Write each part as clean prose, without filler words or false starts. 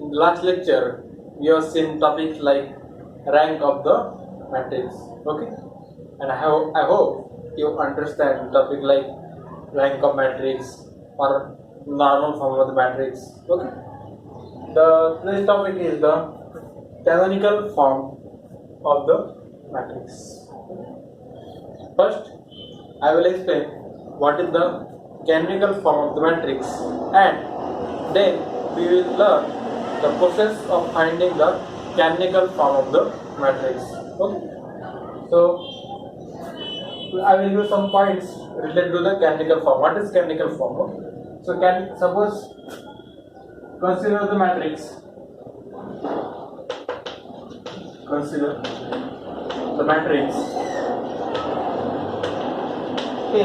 In the last lecture, we have seen topics like rank of the matrix. Okay, and I hope you understand topic like rank of matrix or normal form of the matrix. Okay, the next topic is the canonical form of the matrix. First, I will explain what is the canonical form of the matrix, and then we will learn the process of finding the canonical form of the matrix. Okay. So I will give some points related to the canonical form. What is canonical form? Okay. So suppose consider the matrix. Consider the matrix A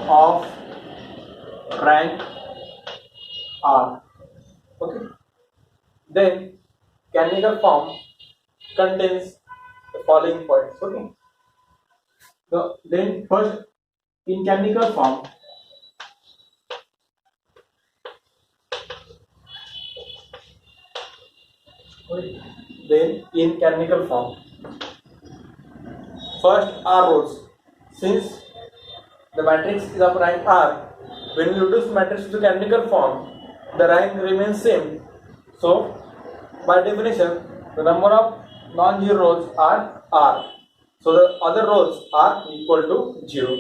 of rank R. Okay. Then canonical form contains the following points. Okay. So then first in canonical form, first R rows. Since the matrix is of rank R, when we reduce matrix to canonical form, the rank remains same. So by definition, the number of non-zero rows are R. So the other rows are equal to 0.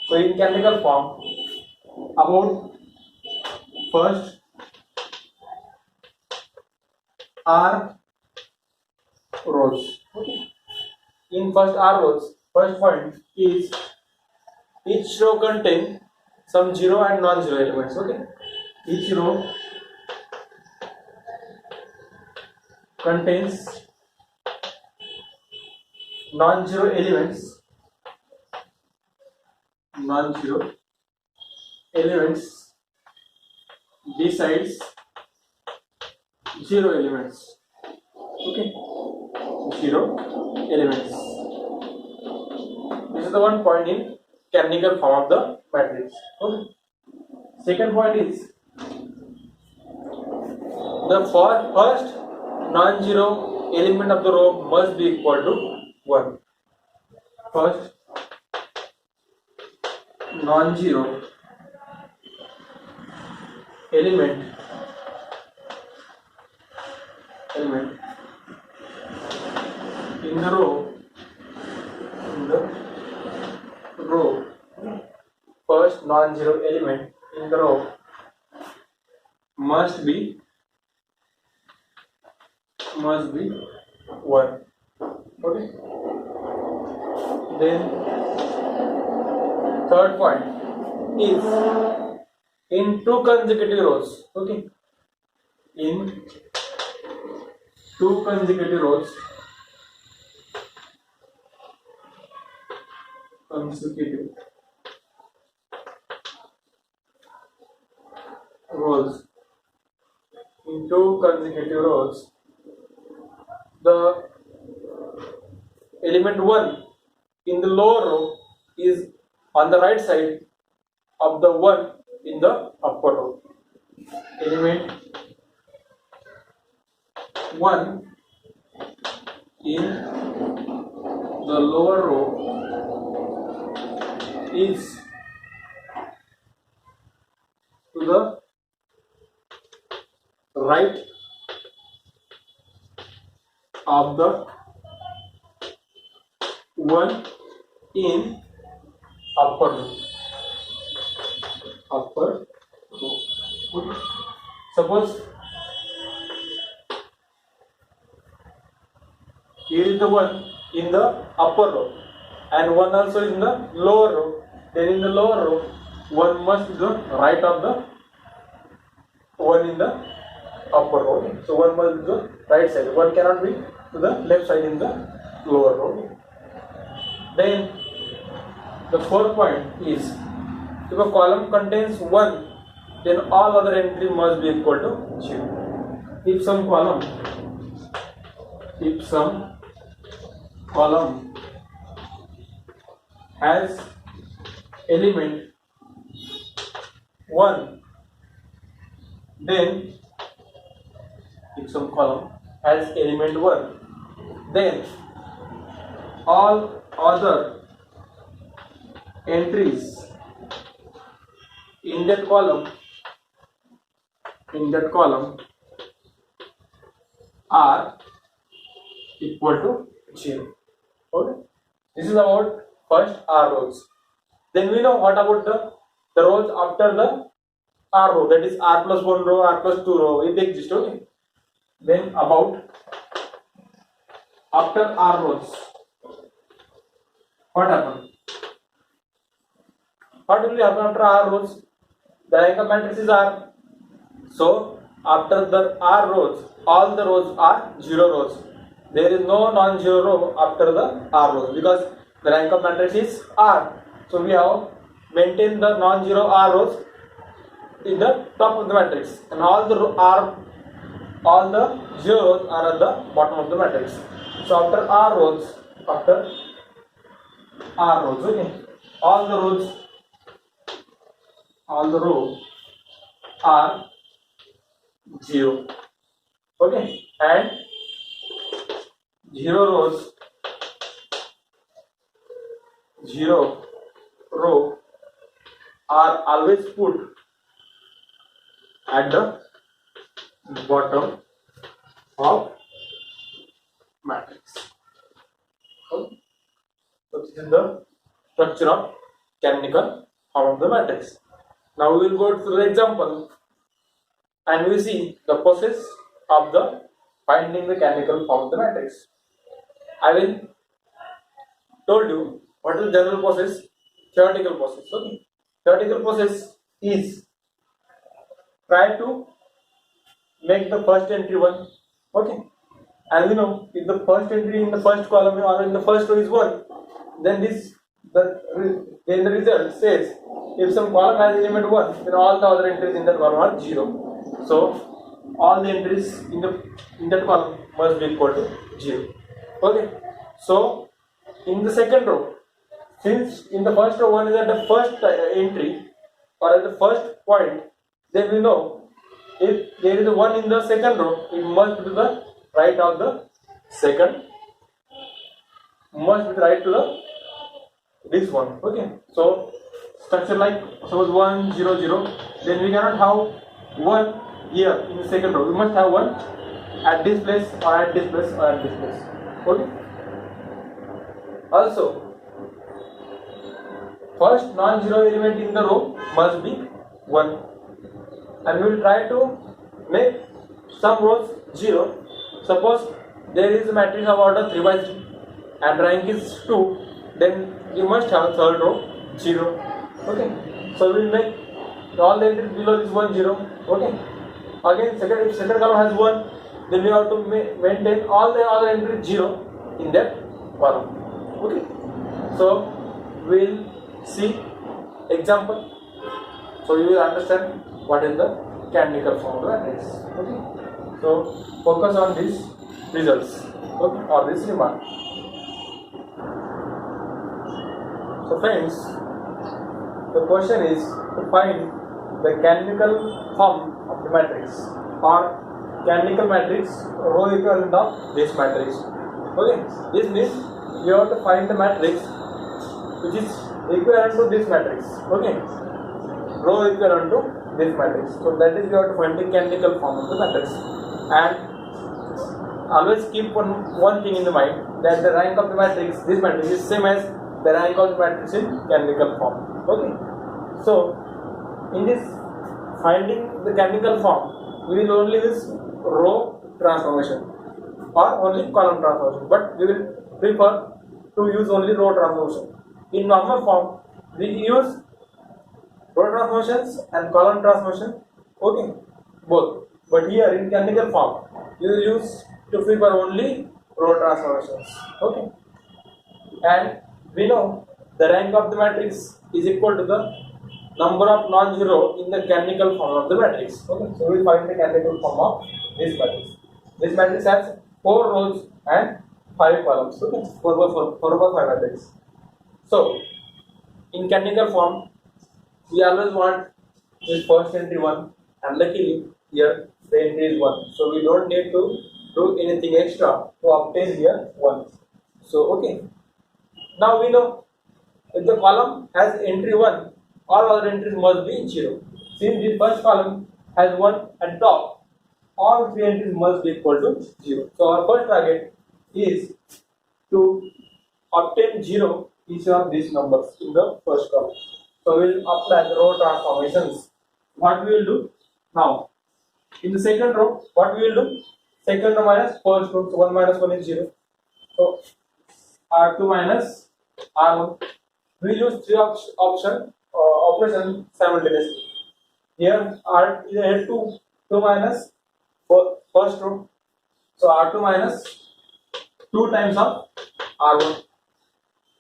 So in canonical form, about first R rows. Okay. In first R rows, first point is each row contains some zero and non-zero elements. Okay. Each row contains non-zero elements besides zero elements. Okay, zero elements. This is the one point in canonical form of the matrix. Okay. Second point is the first non-zero element of the row must be equal to 1. First non-zero element in the row, first non-zero element in the row must be 1. Okay. Then third point is in two consecutive rows. Okay. In two consecutive rows, the element 1 in the lower row is on the right side of the 1 in the upper row. Element 1 in the lower row is to the right of the 1 in upper row. Suppose here is the 1 in the upper row and 1 also in the lower row. Then in the lower row, 1 must be the right of the 1 in the upper row. So 1 must be the right side. 1 cannot be to the left side in the lower row. Then the fourth point is if a column contains 1, then all other entries must be equal to 0. If some column has element 1, then if some column has element 1, then all other entries in that column are equal to 0. Okay, this is about first R rows. Then we know what about the rows after the R row, that is R plus 1 row, R plus 2 row, it exists. Okay, then about after R rows, what happens? What will happen after R rows? The rank of matrix is R. So after the R rows, all the rows are 0 rows. There is no non-zero row after the R rows because the rank of matrix is R. So we have maintained the non-zero R rows in the top of the matrix, and all the zero rows are at the bottom of the matrix. So after R rows, okay, all the rows are 0. Okay, and 0 row are always put at the bottom of matrix. Okay. So this is the structure of canonical form of the matrix. Now we will go through the example and we see the process of the finding the canonical form of the matrix. I will told you what is the general process, theoretical process. Okay, theoretical process is try to make the first entry 1. Okay, and we know if the first entry in the first column or in the first row is 1, then the result says if some column has element 1, then all the other entries in that column are 0. So all the entries in that column must be equal to 0. Okay, so in the second row, since in the first row 1 is at the first entry or at the first point, then we know if there is a 1 in the second row, it must be to the right of the second, must be right to the this one. Okay, so structure like suppose 1 0 0, then we cannot have 1 here in the second row. We must have 1 at this place or at this place or at this place. Okay, also first non-zero element in the row must be 1, and we will try to make some rows 0. Suppose there is a matrix of order 3 by 3 and rank is 2, then you must have third row 0. Okay, so we will make all the entries below this 1 0. Okay, again if second column has 1, then we have to maintain all the other entries 0 in that column. Okay, so we will see example, so you will understand what is the canonical form of the matrix. Okay, so focus on these results, okay, or this remark. So friends, the question is to find the canonical form of the matrix or canonical matrix row equivalent of this matrix. Okay, this means you have to find the matrix which is equivalent to this matrix. Okay, row equivalent to this matrix. So that is you have to find the canonical form of the matrix, and always keep one thing in the mind, that the rank of the matrix, this matrix, is same as the rank of the matrix in canonical form. Okay, so in this finding the canonical form, we will only use row transformation or only column transformation, but we will prefer to use only row transformation. In normal form, we use row transformations and column transformation, okay, both. But here in canonical form, you will use to prefer only row transformations. Okay, and we know the rank of the matrix is equal to the number of non-zero in the canonical form of the matrix. Okay, so we will find the canonical form of this matrix. This matrix has 4 rows and 5 columns. Okay, 4 by 5 matrix. So in canonical form, we always want this first entry 1, and luckily here the entry is 1. So we don't need to do anything extra to obtain here 1. So okay. Now we know if the column has entry 1, all other entries must be 0. Since the first column has 1 at top, all 3 entries must be equal to 0. So our first target is to obtain 0 each of these numbers in the first column. So we will apply the row transformations. What we will do now? In the second row, what we will do? Second row minus first row. So 1 minus 1 is 0. So R2 minus R1. We use three operation simultaneously. Here R is 2 minus first row. So R2 minus 2 times of R1.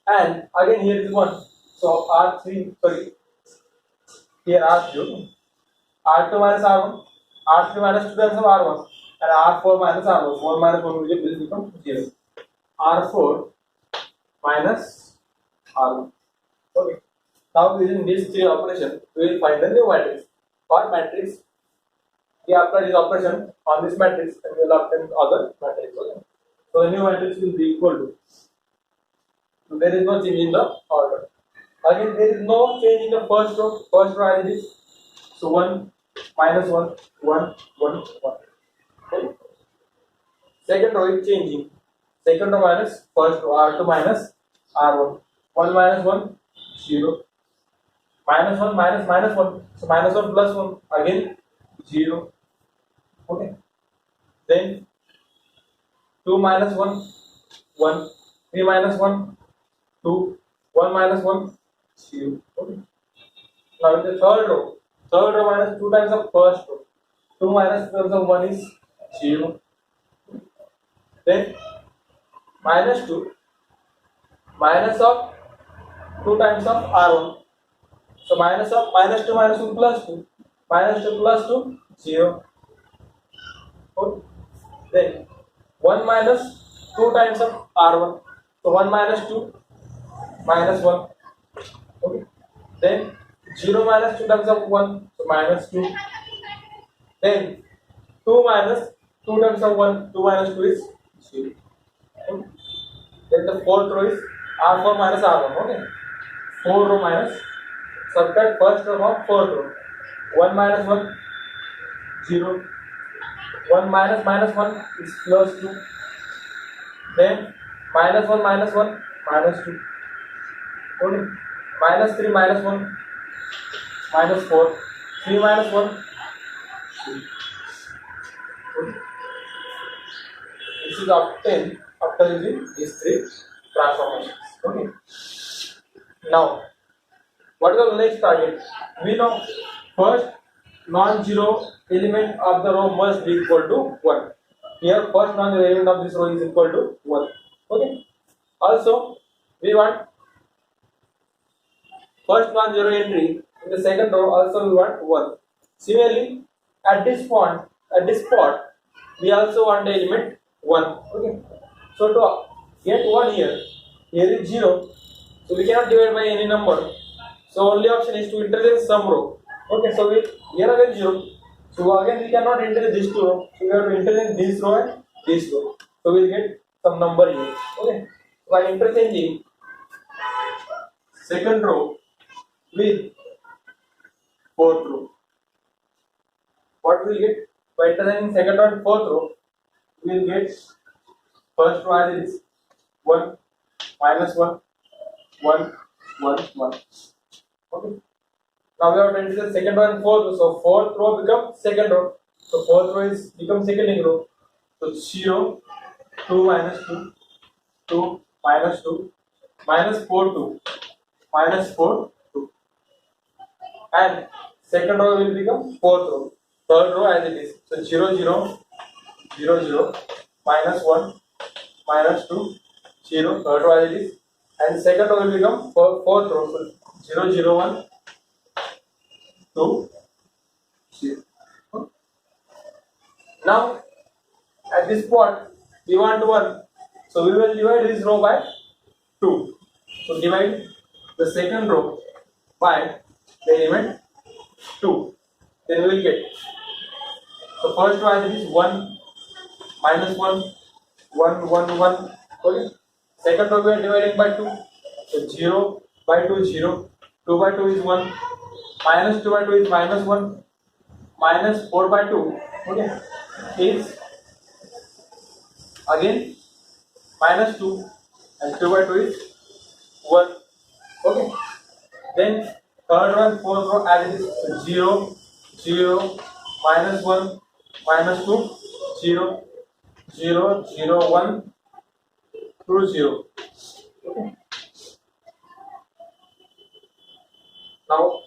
And again here is 1. So R3, sorry, here R3. R2 minus R1. R3 minus 2 times of R1. And R4 minus R1. 4 minus 1 will become 0. R4 minus R1. Okay. Now using these three operations, we will find the new matrix. For matrix, we apply this operation on this matrix and we will obtain other matrix. Okay. So the new matrix will be equal to. So there is no change in the order. Again, there is no change in the first row. First row as it is. So 1 minus 1, 1, 1, 1. Okay. Second row is changing. Second row minus first row, R2 minus R1. 1 minus 1, 0. Minus 1 minus minus 1. So minus 1 plus 1. Again 0. Okay. Then 2 minus 1, 1. 3 minus 1, 2. 1 minus 1, 0. Okay. Now in the third row minus 2 times of first row. 2 minus 2 times of 1 is 0. Then minus 2 minus of 2 times of R1. So minus of minus 2 minus 2 plus 2. Minus 2 plus 2, 0. Okay. Then 1 minus 2 times of R1. So 1 minus 2 minus 1. Okay. Then 0 minus 2 times of 1. So minus 2. Then 2 minus 2 times of 1. 2 minus 2 is 0. Okay. Then the fourth row is R4 minus R1. Okay. 4 row minus. Subtract first row from fourth row. 1 minus 1, 0. 1 minus minus 1 is plus 2. Then minus 1 minus 1 minus 2. Okay. Minus 3 minus 1 minus 4. 3 minus 1. 3. Okay. This is obtained after using these three transformations. Okay. Now, what is the next target? We know first non-zero element of the row must be equal to 1. Here, first non-zero element of this row is equal to 1. Okay. Also, we want first non-zero entry in the second row. Also, we want 1. Similarly, at this spot, we also want the element 1. Okay. So to get 1 here is 0. So we cannot divide by any number. So only option is to interchange some row. Okay. So here again 0. So again we cannot interchange these two rows. So we have to interchange this row and this row. So we will get some number here. Okay. By interchanging second row with fourth row, what we will get? By interchanging second row and fourth row, we will get first row as is 1 minus 1, 1, 1, 1. Okay. Now we have to enter the second row and fourth row. So fourth row becomes second row. So fourth row is become second row. So 0, 2 minus 2, 2 minus 2, minus 4, 2, minus 4, 2. And second row will become fourth row. Third row as it is. So 0, 0, 0, 0, minus 1, minus 2, 0, third row as it is. And second row will become fourth row. So 0, 0, 1, 2, 0. Now at this spot we want 1. So we will divide this row by 2. So divide the second row by the element 2. Then we will get So first row as it is 1 minus 1 1 1 1. Okay. Second row we are dividing by 2. So 0 by 2 0. 2 by 2 is 1. Minus 2 by 2 is minus 1. Minus 4 by 2, okay, is again minus 2, and 2 by 2 is 1. Okay. Then third row and fourth row as it is 0 0 minus 1 minus 2 0 0 0 1 2 0. Okay. Now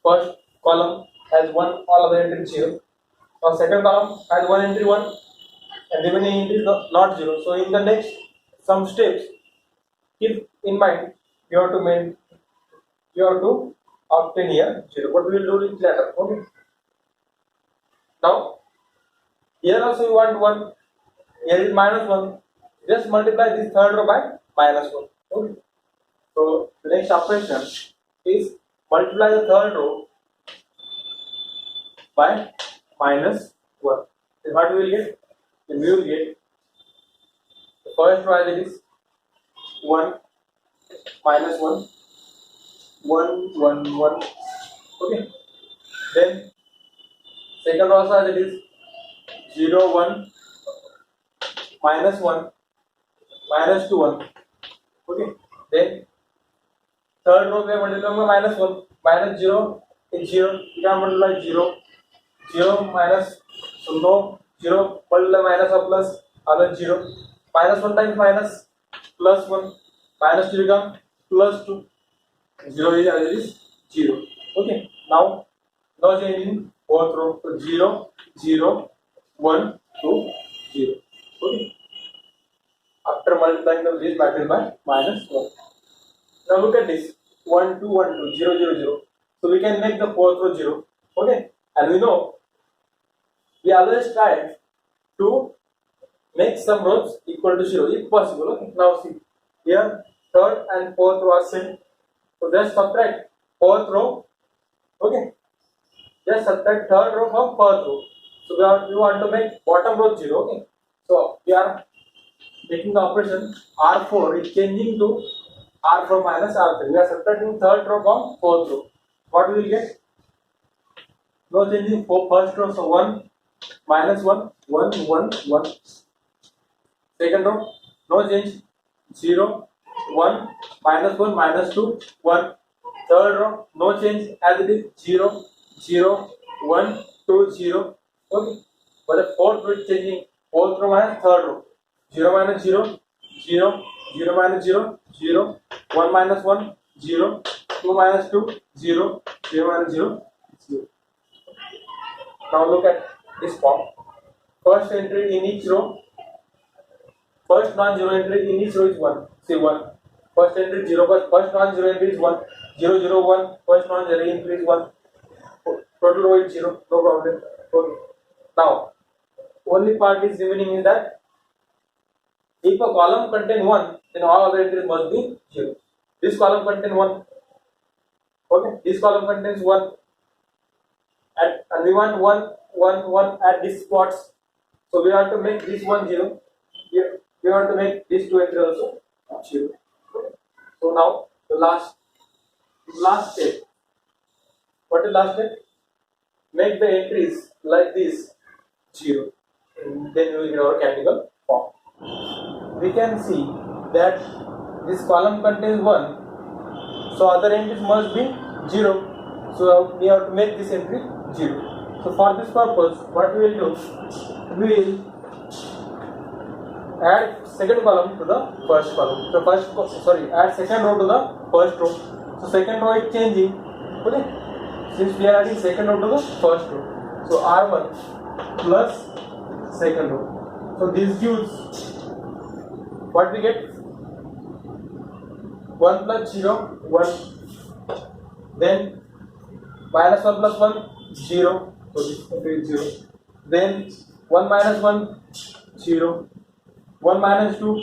first column has one, all other entries 0. Now second column has one entry 1 and remaining entry is not 0. So in the next some steps, keep in mind you have to obtain here 0. But we will do it later. Okay. Now here also you want 1. Here is minus 1. Just multiply this third row by minus 1. Okay. So the next operation is multiply the third row by minus 1. Then what we will get? Then we will get the first row as it is 1 minus 1 1 1 1. Okay. Then second row also as it is 0 1 minus 1 minus 2 1. Okay. Then third row we are multiplying by minus 1 minus 0 is 0. You can multiply 0 0 minus, so no 0 multiply minus or plus other 0. Minus 1 times minus plus 1 minus 2 become plus 2. 0 is as it is 0. Okay. Now no change in fourth row. So 0 0 1 2 0. Okay. After multiplying this matrix by minus 1. Now look at this 1 2 1 2 0 0 0. So we can make the fourth row 0. Okay. And we know we always try to make some rows equal to 0 if possible. Okay. Now see here third and fourth row are same. So just subtract fourth row. Okay. Just subtract third row from fourth row. So we want to make bottom row 0. Okay. So we are making the operation R4 is changing to R4 minus R3. We are subtracting third row from fourth row. What we will get? No changing for first row. So 1 minus 1 1 1 1. Second row no change 0 1 minus 1 minus 2 1. Third row no change as it is 0 0 1 2 0. Okay. But the fourth row is changing. Fourth row minus third row. 0 minus 0 0 0 minus 0 0 1 minus 1 0 2 minus 2 0 0 minus 0 0. Now look at this form. First entry in each row, first non-zero entry in each row is 1. See 1. First entry 0, first non-zero entry is 1. 0 0 1. First non-zero entry is 1. Total row is 0. No problem. Okay. Now only part is remaining in that if a column contains 1, then all other entries must be 0. This column contains 1. Okay. This column contains 1. And we want 1 1 1 at these spots. So we want to make this 1 0. Here we want to make these two entries also 0. Okay. So now the last step. What is last step? Make the entries like this 0. And then we will get our canonical form. We can see that this column contains 1. So other entries must be 0. So we have to make this entry 0. So for this purpose, what we will do, we will add second column to the first column. So add second row to the first row. So second row is changing. Okay. Since we are adding second row to the first row. So R1 plus second row. So this gives what we get? 1 plus 0 1. Then minus 1 plus 1 0. So this is 0. Then 1 minus 1 0. 1 minus 2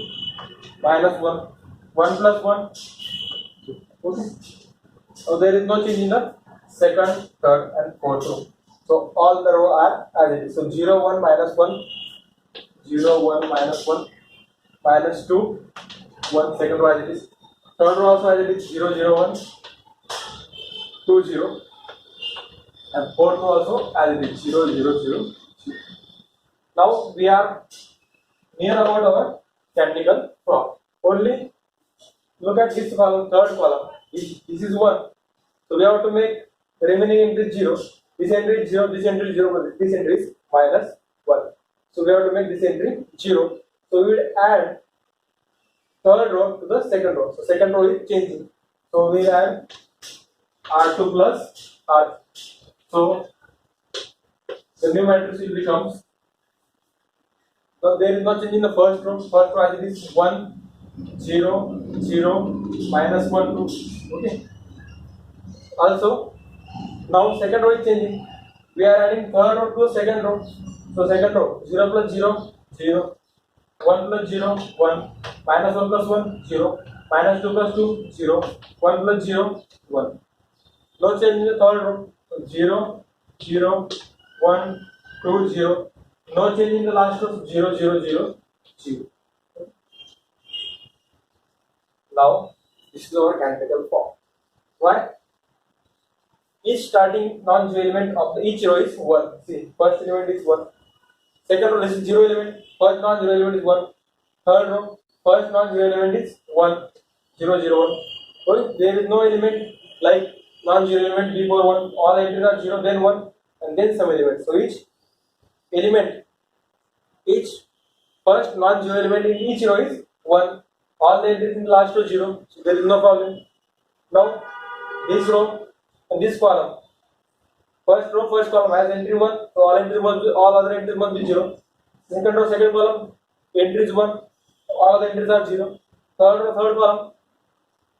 minus 1. 1 plus 1. Okay. So there is no change in the second, third, and fourth row. So all the row are as it is. So 0, 1, minus 1, 0, 1, minus 1, minus 2, 1, second row as it is. Third row also as it is 0, 0, 1, 2, 0, and fourth row also as it is 0, 0, 0, 0. Now we are near about our canonical form. Only look at this column, third column. This is 1. So we have to make remaining entry 0. This entry is 0, this entry is 0, but this entry is minus 1. So we have to make this entry 0. So we will add third row to the second row. So second row is changing. So we will add R2 plus R. So the new matrix will becomes. So there is no change in the first row. First row as it is 1, 0, 0, minus 1, 2. Okay. Also, now second row is changing. We are adding third row to the second row. So second row 0 plus 0, 0, 1 plus 0, 1, minus 1 plus 1, 0, minus 2 plus 2, 0, 1 plus 0, 1. No change in the third row. So 0, 0, 1, 2, 0. No change in the last row. 0, 0, 0, 0. Now this is our canonical form. Why? Each starting non-zero element of each row is 1. See, first element is 1. Second row is 0 element. First non-zero element is 1. Third row, first non-zero element is 1. 0, 0, 1. So there is no element like non-zero element before 1. All entries are 0, then 1, and then some element. So each element, each first non-zero element in each row is 1. All the entries in the last row 0. So there is no problem. Now this row and this column. First row, first column has entry 1, so all other entries must be 0. Second row, second column, entry is 1, all other entries are 0. Third row, third column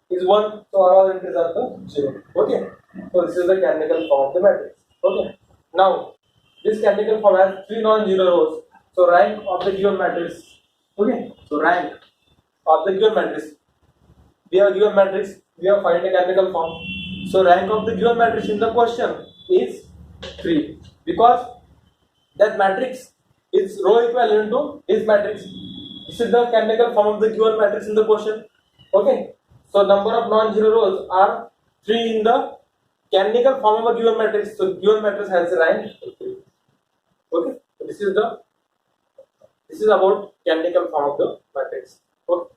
is 1, so all other entries are 0. Okay, so this is the canonical form of the matrix. Okay, now this canonical form has 3 non-zero rows. So rank of the given matrix. Okay, so rank of the given matrix. We have given matrix, we have find a canonical form. So rank of the given matrix in the question is 3 because that matrix is row equivalent to this matrix. This is the canonical form of the given matrix in the question. Okay, so number of non-zero rows are 3 in the canonical form of a given matrix. So given matrix has a rank 3. Okay, so this is about canonical form of the matrix. Okay.